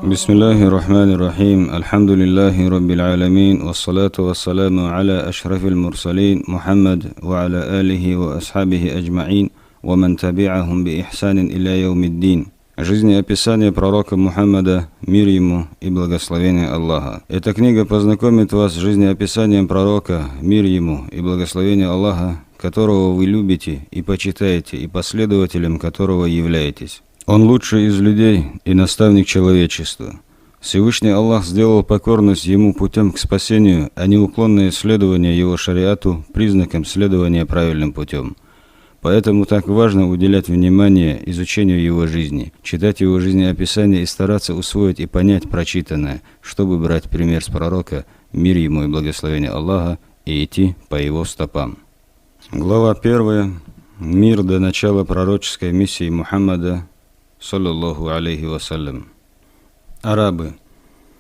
Бисмиллахи рахмани рахим. Альхамдулиллахи раббил алямин. Вассалату вассаламу аля ашрафил мурсалин. Мухаммад ва аля алихи ва асхабихи аджмаин. Ва ман таби'ахум би ихсанин иля яумиддин. Жизнеописание пророка Мухаммада, мир ему и благословение Аллаха. Эта книга познакомит вас с жизнеописанием пророка, мир ему и благословение Аллаха, которого вы любите и почитаете, и последователем которого являетесь. Он лучший из людей и наставник человечества. Всевышний Аллах сделал покорность Ему путем к спасению, а неуклонное следование Его шариату признаком следования правильным путем. Поэтому так важно уделять внимание изучению Его жизни, читать Его жизнеописание и стараться усвоить и понять прочитанное, чтобы брать пример с пророка, мир ему и благословение Аллаха, и идти по его стопам. Глава 1. Мир до начала пророческой миссии Мухаммада, саллаллаху алейхи вассалям. Арабы.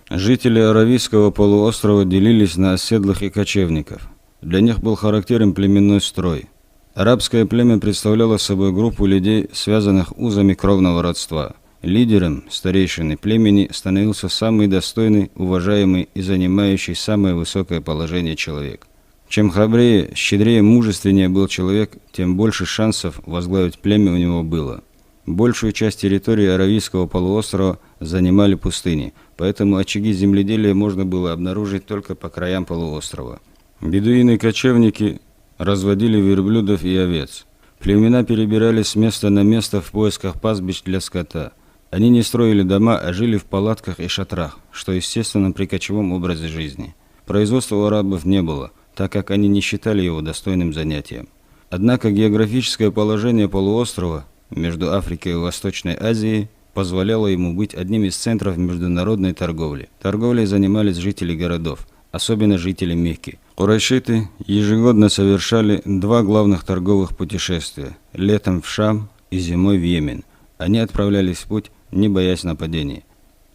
Жители Аравийского полуострова делились на оседлых и кочевников. Для них был характерен племенной строй. Арабское племя представляло собой группу людей, связанных узами кровного родства. Лидером, старейшиной племени, становился самый достойный, уважаемый и занимающий самое высокое положение человек. Чем храбрее, щедрее, мужественнее был человек, тем больше шансов возглавить племя у него было. Большую часть территории Аравийского полуострова занимали пустыни, поэтому очаги земледелия можно было обнаружить только по краям полуострова. Бедуины-кочевники разводили верблюдов и овец. Племена перебирались с места на место в поисках пастбищ для скота. Они не строили дома, а жили в палатках и шатрах, что естественно при кочевом образе жизни. Производства у арабов не было, так как они не считали его достойным занятием. Однако географическое положение полуострова между Африкой и Восточной Азией позволяло ему быть одним из центров международной торговли. Торговлей занимались жители городов, особенно жители Мекки. Курайшиты ежегодно совершали два главных торговых путешествия – летом в Шам и зимой в Йемен. Они отправлялись в путь, не боясь нападений.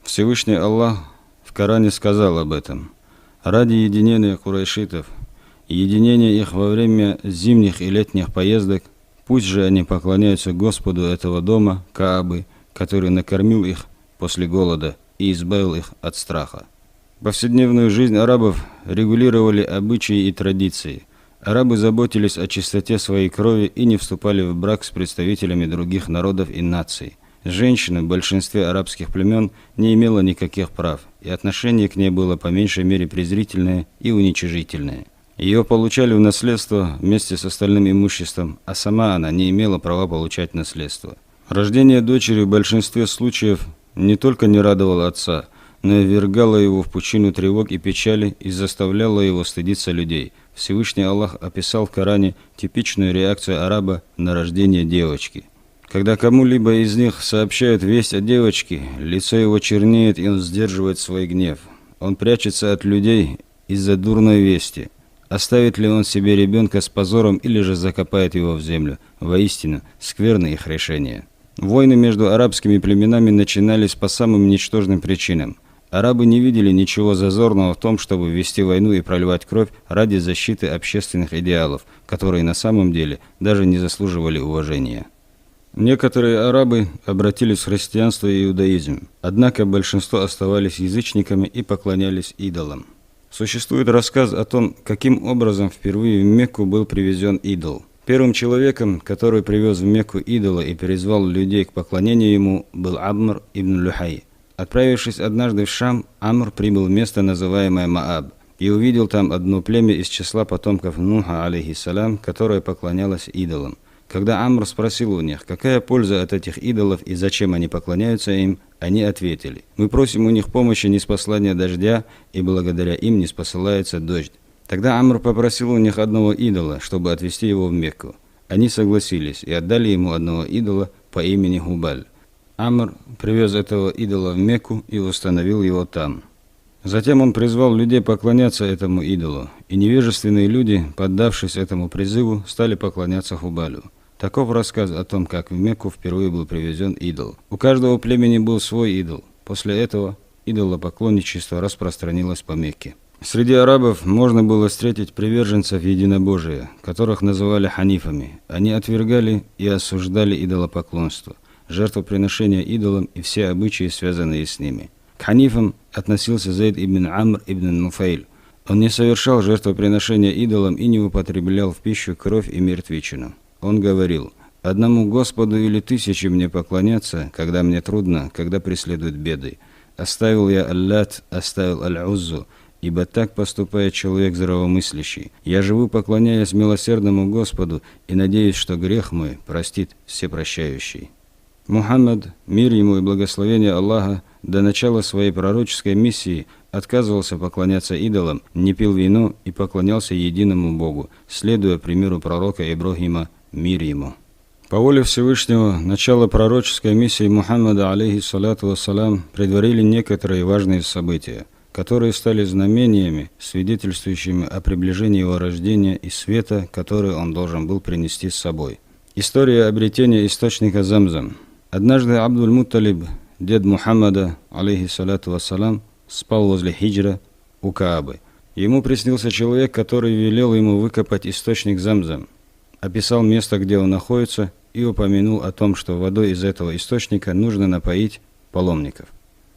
Всевышний Аллах в Коране сказал об этом. Ради единения курайшитов, единения их во время зимних и летних поездок, пусть же они поклоняются Господу этого дома, Каабы, который накормил их после голода и избавил их от страха. Повседневную жизнь арабов регулировали обычаи и традиции. Арабы заботились о чистоте своей крови и не вступали в брак с представителями других народов и наций. Женщина в большинстве арабских племен не имела никаких прав, и отношение к ней было по меньшей мере презрительное и уничижительное. Ее получали в наследство вместе с остальным имуществом, а сама она не имела права получать наследство. Рождение дочери в большинстве случаев не только не радовало отца, но и ввергало его в пучину тревог и печали и заставляло его стыдиться людей. Всевышний Аллах описал в Коране типичную реакцию араба на рождение девочки. Когда кому-либо из них сообщают весть о девочке, лицо его чернеет, и он сдерживает свой гнев. Он прячется от людей из-за дурной вести. Оставит ли он себе ребенка с позором или же закопает его в землю? Воистину, скверны их решения. Войны между арабскими племенами начинались по самым ничтожным причинам. Арабы не видели ничего зазорного в том, чтобы вести войну и проливать кровь ради защиты общественных идеалов, которые на самом деле даже не заслуживали уважения. Некоторые арабы обратились в христианство и иудаизм, однако большинство оставались язычниками и поклонялись идолам. Существует рассказ о том, каким образом впервые в Мекку был привезен идол. Первым человеком, который привез в Мекку идола и призвал людей к поклонению ему, был Амр ибн Люхай. Отправившись однажды в Шам, Амр прибыл в место, называемое Мааб, и увидел там одно племя из числа потомков Нуха, алейхиссалям, которое поклонялось идолам. Когда Амр спросил у них, какая польза от этих идолов и зачем они поклоняются им, они ответили: «Мы просим у них помощи ниспослания дождя, и благодаря им ниспосылается дождь». Тогда Амр попросил у них одного идола, чтобы отвезти его в Мекку. Они согласились и отдали ему одного идола по имени Хубаль. Амр привез этого идола в Мекку и установил его там. Затем он призвал людей поклоняться этому идолу, и невежественные люди, поддавшись этому призыву, стали поклоняться Хубалю. Таков рассказ о том, как в Мекку впервые был привезен идол. У каждого племени был свой идол. После этого идолопоклонничество распространилось по Мекке. Среди арабов можно было встретить приверженцев единобожия, которых называли ханифами. Они отвергали и осуждали идолопоклонство, жертвоприношение идолам и все обычаи, связанные с ними. К ханифам относился Зейд ибн Амр ибн Нуфейль. Он не совершал жертвоприношения идолам и не употреблял в пищу кровь и мертвечину. Он говорил: «Одному Господу или тысячи мне поклоняться, когда мне трудно, когда преследуют беды. Оставил я Аллат, оставил Аль-Уззу, ибо так поступает человек здравомыслящий. Я живу, поклоняясь милосердному Господу, и надеюсь, что грех мой простит всепрощающий». Мухаммад, мир ему и благословение Аллаха, до начала своей пророческой миссии отказывался поклоняться идолам, не пил вино и поклонялся единому Богу, следуя примеру пророка Ибрахима, мир ему. По воле Всевышнего, начало пророческой миссии Мухаммада, алейхиссалату вассалям, предварили некоторые важные события, которые стали знамениями, свидетельствующими о приближении его рождения и света, который он должен был принести с собой. История обретения источника Замзам. Однажды Абдуль-Мутталиб, дед Мухаммада, алейхиссалату вассалям, спал возле хиджра у Каабы. Ему приснился человек, который велел ему выкопать источник Замзам, описал место, где он находится, и упомянул о том, что водой из этого источника нужно напоить паломников.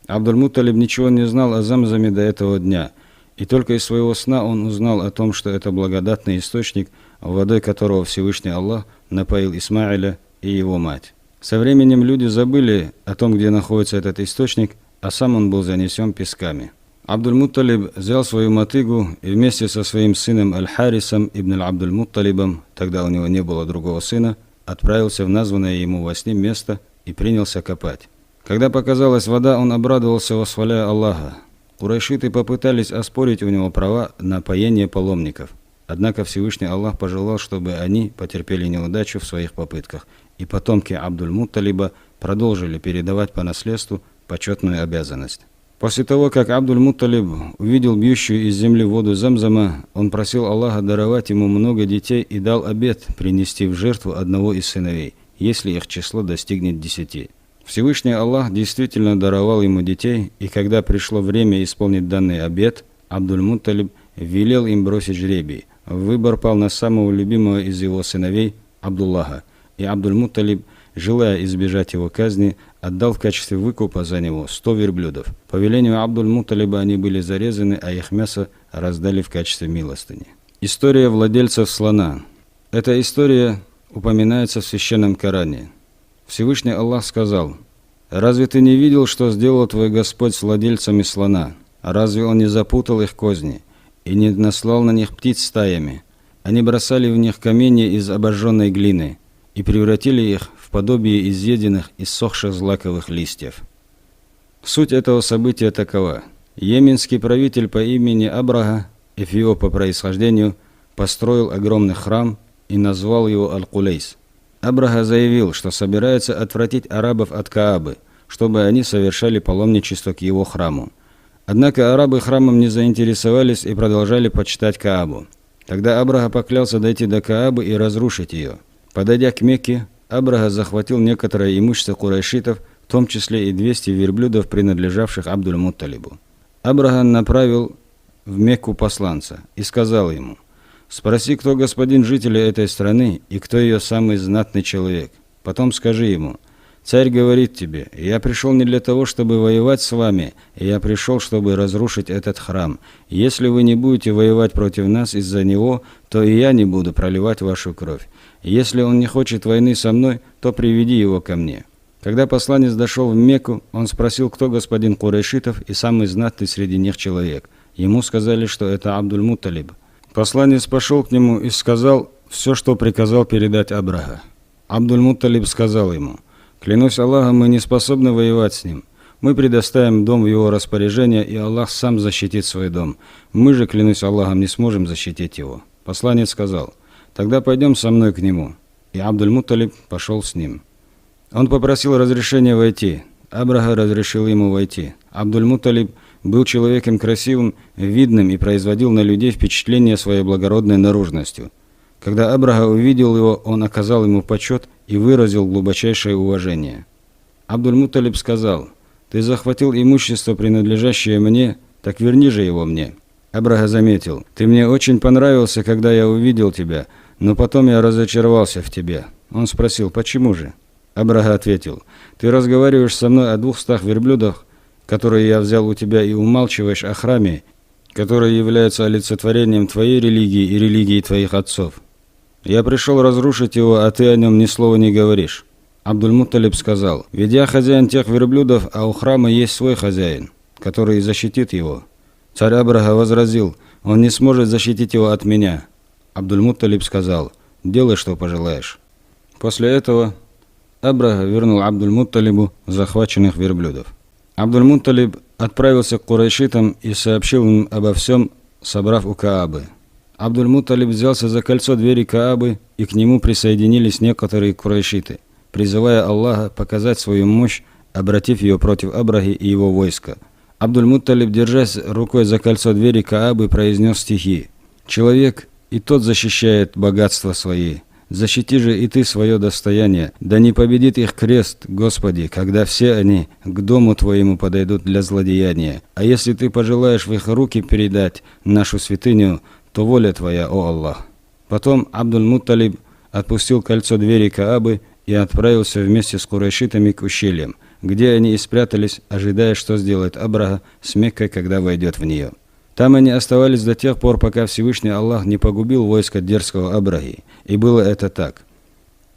Абдуль-Мутталиб ничего не знал о Замзаме до этого дня, и только из своего сна он узнал о том, что это благодатный источник, водой которого Всевышний Аллах напоил Исмаиля и его мать. Со временем люди забыли о том, где находится этот источник, а сам он был занесен песками. Абдуль-Мутталиб взял свою мотыгу и вместе со своим сыном Аль-Харисом ибн Абдуль-Мутталибом, тогда у него не было другого сына, отправился в названное ему во сне место и принялся копать. Когда показалась вода, он обрадовался, восхваляя Аллаха. Курайшиты попытались оспорить у него права на поение паломников. Однако Всевышний Аллах пожелал, чтобы они потерпели неудачу в своих попытках, и потомки Абдуль-Мутталиба продолжили передавать по наследству почетную обязанность. После того, как Абдуль-Мутталиб увидел бьющую из земли воду Замзама, он просил Аллаха даровать ему много детей и дал обет принести в жертву одного из сыновей, если их число достигнет 10. Всевышний Аллах действительно даровал ему детей, и когда пришло время исполнить данный обет, Абдуль-Мутталиб велел им бросить жребий. Выбор пал на самого любимого из его сыновей, Абдуллаха, и Абдуль-Мутталиб, желая избежать его казни, отдал в качестве выкупа за него 100 верблюдов. По велению Абдуль-Мутталиба они были зарезаны, а их мясо раздали в качестве милостыни. История владельцев слона. Эта история упоминается в Священном Коране. Всевышний Аллах сказал: «Разве ты не видел, что сделал твой Господь с владельцами слона? Разве Он не запутал их козни и не наслал на них птиц стаями? Они бросали в них камни из обожженной глины и превратили их в подобие изъеденных и ссохших злаковых листьев». Суть этого события такова. Йеменский правитель по имени Абраха, эфиоп по происхождению, построил огромный храм и назвал его Аль-Кулейс. Абраха заявил, что собирается отвратить арабов от Каабы, чтобы они совершали паломничество к его храму. Однако арабы храмом не заинтересовались и продолжали почитать Каабу. Тогда Абраха поклялся дойти до Каабы и разрушить ее. Подойдя к Мекке, Абраха захватил некоторое имущество курайшитов, в том числе и 200 верблюдов, принадлежавших Абдуль-Мутталибу. Абраха направил в Мекку посланца и сказал ему: «Спроси, кто господин жителей этой страны и кто ее самый знатный человек. Потом скажи ему: царь говорит тебе: я пришел не для того, чтобы воевать с вами, я пришел, чтобы разрушить этот храм. Если вы не будете воевать против нас из-за него, то и я не буду проливать вашу кровь. Если он не хочет войны со мной, то приведи его ко мне». Когда посланец дошел в Мекку, он спросил, кто господин курайшитов и самый знатный среди них человек. Ему сказали, что это Абдуль-Мутталиб. Посланец пошел к нему и сказал все, что приказал передать Абраха. Абдуль-Мутталиб сказал ему: «Клянусь Аллахом, мы не способны воевать с ним. Мы предоставим дом в его распоряжение, и Аллах сам защитит свой дом. Мы же, клянусь Аллахом, не сможем защитить его». Посланец сказал: «Тогда пойдем со мной к нему». И Абдуль-Мутталиб пошел с ним. Он попросил разрешения войти. Абраха разрешил ему войти. Абдуль-Мутталиб был человеком красивым, видным и производил на людей впечатление своей благородной наружностью. Когда Абраха увидел его, он оказал ему почет и выразил глубочайшее уважение. Абдуль-Мутталиб сказал: «Ты захватил имущество, принадлежащее мне, так верни же его мне». Абраха заметил: «Ты мне очень понравился, когда я увидел тебя, но потом я разочаровался в тебе». Он спросил: «Почему же?» Абраха ответил: «Ты разговариваешь со мной о 200 верблюдах, которые я взял у тебя, и умалчиваешь о храме, который является олицетворением твоей религии и религии твоих отцов. Я пришел разрушить его, а ты о нем ни слова не говоришь». Абдуль-Мутталиб сказал: «Ведь я хозяин тех верблюдов, а у храма есть свой хозяин, который защитит его». Царь Абраха возразил: «Он не сможет защитить его от меня». Абдуль-Мутталиб сказал: «Делай, что пожелаешь». После этого Абраха вернул Абдуль-Мутталибу захваченных верблюдов. Абдуль-Мутталиб отправился к курайшитам и сообщил им обо всем, собрав у Каабы. Абдуль-Мутталиб взялся за кольцо двери Каабы, и к нему присоединились некоторые курайшиты, призывая Аллаха показать свою мощь, обратив ее против Абрахи и его войска. Абдуль-Мутталиб, держась рукой за кольцо двери Каабы, произнес стихи: «Человек и тот защищает богатства свои. Защити же и ты свое достояние, да не победит их крест, Господи, когда все они к дому Твоему подойдут для злодеяния. А если Ты пожелаешь в их руки передать нашу святыню, то воля Твоя, о Аллах». Потом Абдуль-Мутталиб отпустил кольцо двери Каабы и отправился вместе с курайшитами к ущельям, где они и спрятались, ожидая, что сделает Абраха с Меккой, когда войдет в нее. Там они оставались до тех пор, пока Всевышний Аллах не погубил войско дерзкого Абрахи. И было это так.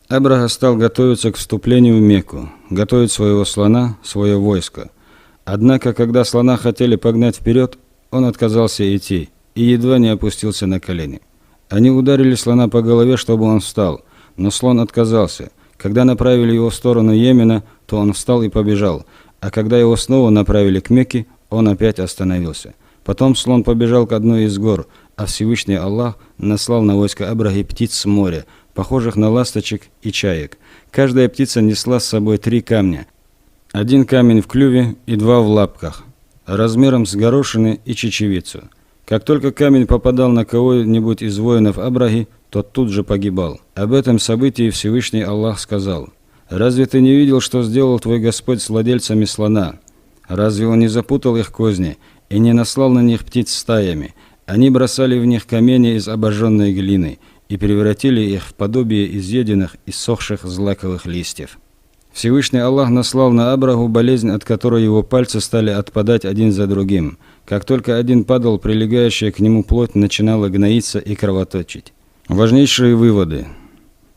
Абраха стал готовиться к вступлению в Мекку, готовить своего слона, свое войско. Однако, когда слона хотели погнать вперед, он отказался идти и едва не опустился на колени. Они ударили слона по голове, чтобы он встал, но слон отказался. Когда направили его в сторону Йемена, то он встал и побежал, а когда его снова направили к Мекке, он опять остановился. Потом слон побежал к одной из гор, а Всевышний Аллах наслал на войско Абрахи птиц с моря, похожих на ласточек и чаек. Каждая птица несла с собой 3 камня. 1 камень в клюве и 2 в лапках, размером с горошины и чечевицу. Как только камень попадал на кого-нибудь из воинов Абрахи, тот тут же погибал. Об этом событии Всевышний Аллах сказал: «Разве ты не видел, что сделал твой Господь с владельцами слона? Разве он не запутал их козни и не наслал на них птиц стаями? Они бросали в них камни из обожженной глины и превратили их в подобие изъеденных и сохших злаковых листьев». Всевышний Аллах наслал на Абраху болезнь, от которой его пальцы стали отпадать один за другим. Как только один падал, прилегающая к нему плоть начинала гноиться и кровоточить. Важнейшие выводы.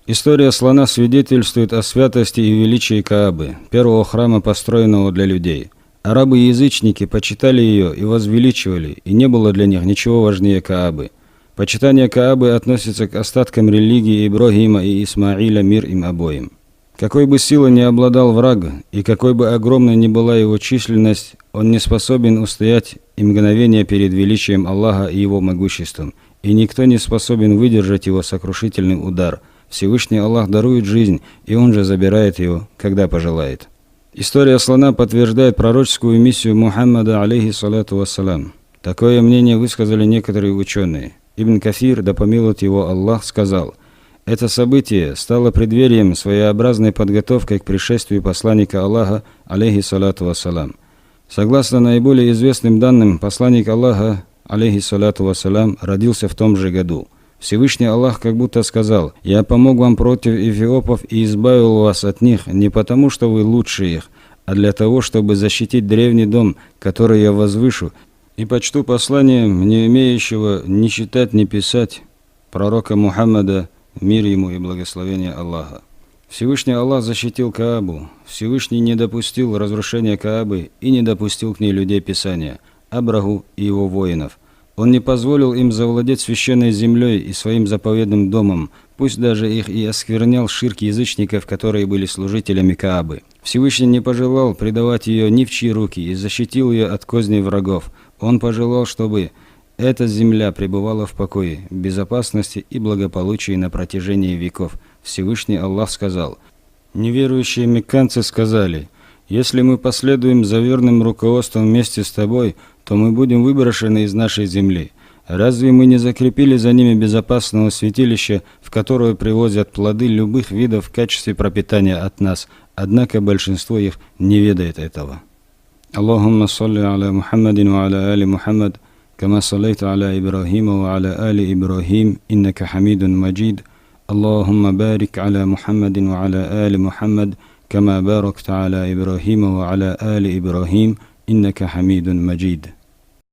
История слона свидетельствует о святости и величии Каабы, первого храма, построенного для людей. Арабы-язычники почитали ее и возвеличивали, и не было для них ничего важнее Каабы. Почитание Каабы относится к остаткам религии Ибрагима и Исмаиля, мир им обоим. Какой бы силой ни обладал враг, и какой бы огромной ни была его численность, он не способен устоять и мгновение перед величием Аллаха и его могуществом, и никто не способен выдержать его сокрушительный удар. Всевышний Аллах дарует жизнь, и он же забирает ее, когда пожелает. История слона подтверждает пророческую миссию Мухаммада, алейхиссалату вассалам. Такое мнение высказали некоторые ученые. Ибн Кафир, да помилует его Аллах, сказал: «Это событие стало преддверием своеобразной подготовкой к пришествию посланника Аллаха, алейхиссалату вассалам». Согласно наиболее известным данным, посланник Аллаха, алейхиссалату вассалам, родился в том же году. Всевышний Аллах как будто сказал: «Я помог вам против эфиопов и избавил вас от них не потому, что вы лучше их, а для того, чтобы защитить древний дом, который я возвышу, и почту посланием, не имеющего ни читать, ни писать, пророка Мухаммада, мир ему и благословение Аллаха». Всевышний Аллах защитил Каабу. Всевышний не допустил разрушения Каабы и не допустил к ней людей Писания, Абраху и его воинов. Он не позволил им завладеть священной землей и своим заповедным домом, пусть даже их и осквернял ширк язычников, которые были служителями Каабы. Всевышний не пожелал предавать ее ни в чьи руки и защитил ее от козней врагов. Он пожелал, чтобы эта земля пребывала в покое, безопасности и благополучии на протяжении веков. Всевышний Аллах сказал: «Неверующие мекканцы сказали: если мы последуем за верным руководством вместе с тобой, то мы будем выброшены из нашей земли. Разве мы не закрепили за ними безопасного святилища, в которое привозят плоды любых видов в качестве пропитания от нас? Однако большинство их не ведает этого». Аллахумма салли аля Мухаммадин ва аля али Мухаммад, кама саллайта аля Ибрахима ва аля али Ибрахим, иннака хамидун маджид. Аллахумма барик аля Мухаммадин ва аля али Мухаммад, кама баракта аля Ибрахима ва аля али Ибрахим, إنك حميد مجيد.